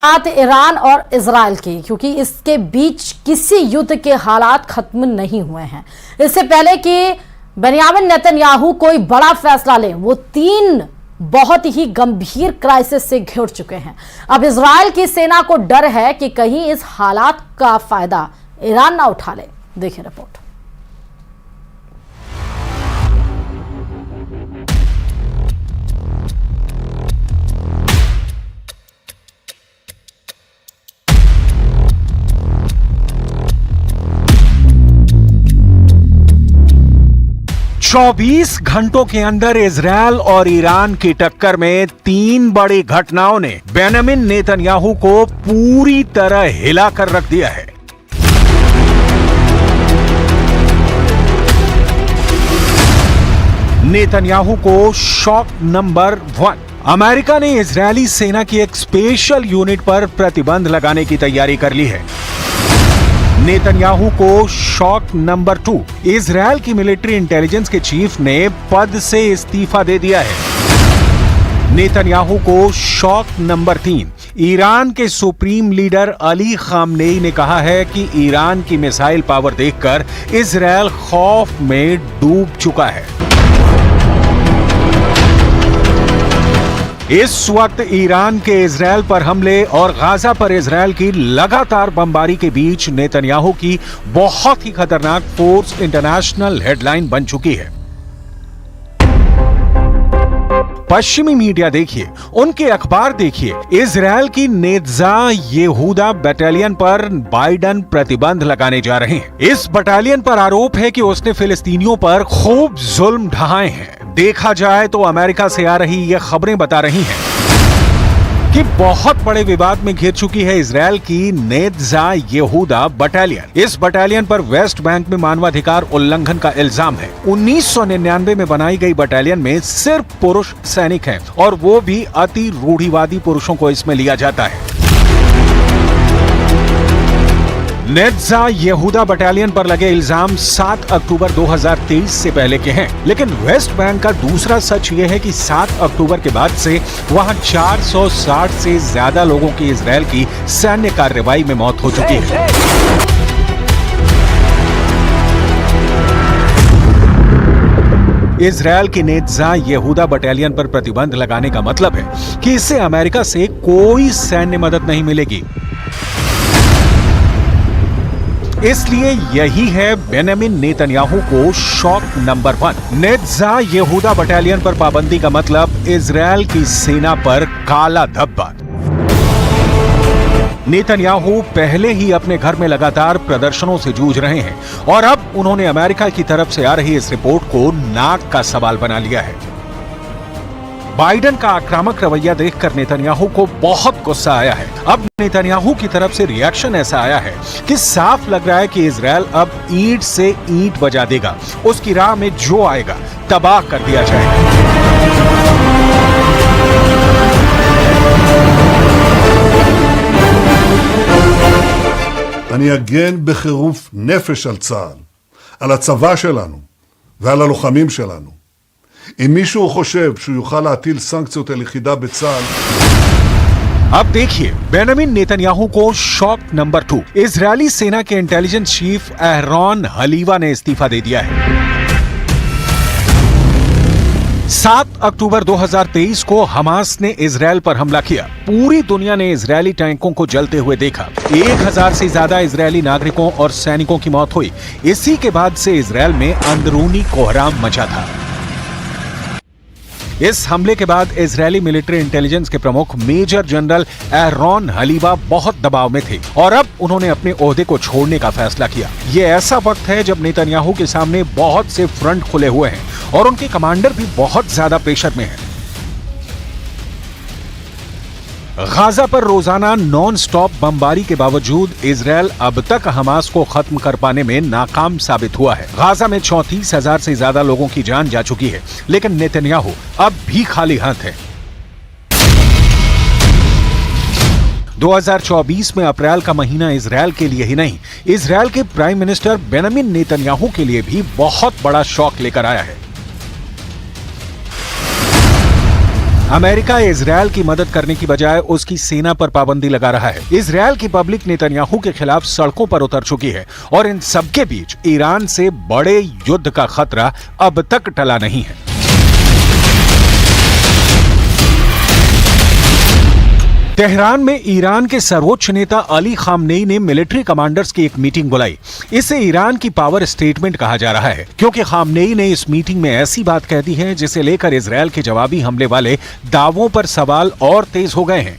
बात ईरान और इजराइल की, क्योंकि इसके बीच किसी युद्ध के हालात खत्म नहीं हुए हैं। इससे पहले कि बेंयामिन नेतन्याहू कोई बड़ा फैसला ले, वो 3 बहुत ही गंभीर क्राइसिस से घिर चुके हैं। अब इजराइल की सेना को डर है कि कहीं इस हालात का फायदा ईरान ना उठा ले। देखिए रिपोर्ट। चौबीस घंटों के अंदर इजरायल और ईरान की टक्कर में 3 बड़ी घटनाओं ने बेंयामिन नेतन्याहू को पूरी तरह हिलाकर रख दिया है। नेतन्याहू को शॉक नंबर 1। अमेरिका ने इजरायली सेना की एक स्पेशल यूनिट पर प्रतिबंध लगाने की तैयारी कर ली है। नेतन्याहू को शॉक नंबर 2। इजरायल की मिलिट्री इंटेलिजेंस के चीफ ने पद से इस्तीफा दे दिया है। नेतन्याहू को शॉक नंबर 3। ईरान के सुप्रीम लीडर अली खामनेई ने कहा है कि ईरान की मिसाइल पावर देखकर इजरायल खौफ में डूब चुका है। इस वक्त ईरान के इजरायल पर हमले और गाजा पर इजरायल की लगातार बमबारी के बीच नेतन्याहू की बहुत ही खतरनाक फोर्स इंटरनेशनल हेडलाइन बन चुकी है। पश्चिमी मीडिया देखिए, उनके अखबार देखिए, इजरायल की नेत्जा यहूदा बटालियन पर बाइडन प्रतिबंध लगाने जा रहे हैं। इस बटालियन पर आरोप है कि उसने फिलिस्तीनियों पर खूब जुल्म ढाए हैं। देखा जाए तो अमेरिका से आ रही ये खबरें बता रही हैं कि बहुत बड़े विवाद में घिर चुकी है इजरायल की नेत्जा यहूदा बटालियन। इस बटालियन पर वेस्ट बैंक में मानवाधिकार उल्लंघन का इल्जाम है। 1999 में बनाई गई बटालियन में सिर्फ पुरुष सैनिक हैं और वो भी अति रूढ़िवादी पुरुषों को इसमें लिया जाता है। नेत्जा यहूदा बटालियन पर लगे इल्जाम 7 अक्टूबर 2023 से पहले के हैं, लेकिन वेस्ट बैंक का दूसरा सच यह है कि 7 अक्टूबर के बाद से वहां 460 से ज्यादा लोगों की इजरायल की सैन्य कार्रवाई में मौत हो चुकी है। इजरायल की नेत्जा यहूदा बटालियन पर प्रतिबंध लगाने का मतलब है कि इससे अमेरिका से कोई सैन्य मदद नहीं मिलेगी। इसलिए यही है बेंयामिन नेतन्याहू को शॉक नंबर 1। नेत्जा यहूदा बटालियन पर पाबंदी का मतलब इजरायल की सेना पर काला धब्बा। नेतन्याहू पहले ही अपने घर में लगातार प्रदर्शनों से जूझ रहे हैं और अब उन्होंने अमेरिका की तरफ से आ रही इस रिपोर्ट को नाक का सवाल बना लिया है। बाइडन का आक्रामक रवैया देखकर नेतन्याहू को बहुत गुस्सा आया है। अब नेतन्याहू की तरफ से रिएक्शन ऐसा आया है कि साफ लग रहा है कि इजरायल अब ईंट से ईंट बजा देगा। उसकी राह में जो आएगा तबाह कर दिया जाएगा। אני אגן בחירוף נפש על צה"ל, על הצבא שלנו ועל הלוחמים שלנו. אם מישהו חושב שהוא יוכל להטיל סנקציות על יחידה בצה"ל, अब देखिए बेंयामिन नेतन्याहू को शॉक नंबर 2। इजरायली सेना के इंटेलिजेंस चीफ एहरॉन हलीवा ने इस्तीफा दे दिया है। 7 अक्टूबर 2023 को हमास ने इजरायल पर हमला किया। पूरी दुनिया ने इजरायली टैंकों को जलते हुए देखा। 1000 से ज्यादा इजरायली नागरिकों और सैनिकों की मौत हुई। इसी के बाद से इजरायल में अंदरूनी कोहराम मचा था। इस हमले के बाद इजरायली मिलिट्री इंटेलिजेंस के प्रमुख मेजर जनरल एहरॉन हलीवा बहुत दबाव में थे और अब उन्होंने अपने ओहदे को छोड़ने का फैसला किया। ये ऐसा वक्त है जब नेतन्याहू के सामने बहुत से फ्रंट खुले हुए हैं और उनके कमांडर भी बहुत ज्यादा प्रेशर में हैं। गाजा पर रोजाना नॉन स्टॉप बमबारी के बावजूद इजरायल अब तक हमास को खत्म कर पाने में नाकाम साबित हुआ है। गाजा में 34,000 से ज्यादा लोगों की जान जा चुकी है, लेकिन नेतन्याहू अब भी खाली हाथ है। 2024 में अप्रैल का महीना इजरायल के लिए ही नहीं, इजरायल के प्राइम मिनिस्टर बेंयामिन नेतन्याहू के लिए भी बहुत बड़ा शॉक लेकर आया है। अमेरिका इजरायल की मदद करने की बजाय उसकी सेना पर पाबंदी लगा रहा है। इजरायल की पब्लिक नेतन्याहू के खिलाफ सड़कों पर उतर चुकी है और इन सबके बीच ईरान से बड़े युद्ध का खतरा अब तक टला नहीं है। तेहरान में ईरान के सर्वोच्च नेता अली खामनेई ने मिलिट्री कमांडर्स की एक मीटिंग बुलाई। इसे ईरान की पावर स्टेटमेंट कहा जा रहा है, क्योंकि खामनेई ने इस मीटिंग में ऐसी बात कह दी है जिसे लेकर इजरायल के जवाबी हमले वाले दावों पर सवाल और तेज हो गए हैं।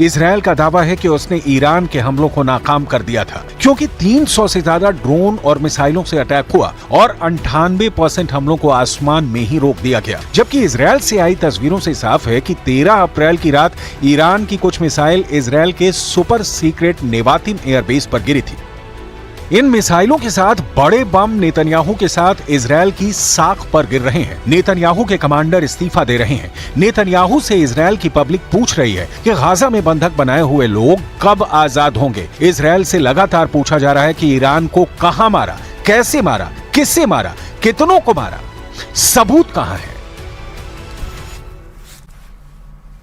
इजरायल का दावा है कि उसने ईरान के हमलों को नाकाम कर दिया था, क्योंकि 300 से ज्यादा ड्रोन और मिसाइलों से अटैक हुआ और 98% हमलों को आसमान में ही रोक दिया गया। जबकि इजरायल से आई तस्वीरों से साफ है कि 13 अप्रैल की रात ईरान की कुछ मिसाइल इजरायल के सुपर सीक्रेट नेवातिम एयरबेस पर गिरी थी। इन मिसाइलों के साथ बड़े बम नेतन्याहू के साथ इजरायल की साख पर गिर रहे हैं। नेतन्याहू के कमांडर इस्तीफा दे रहे हैं। नेतन्याहू से इजरायल की पब्लिक पूछ रही है कि गाजा में बंधक बनाए हुए लोग कब आजाद होंगे। इजरायल से लगातार पूछा जा रहा है कि ईरान को कहां मारा, कैसे मारा, किससे मारा, कितनों को मारा, सबूत कहां है।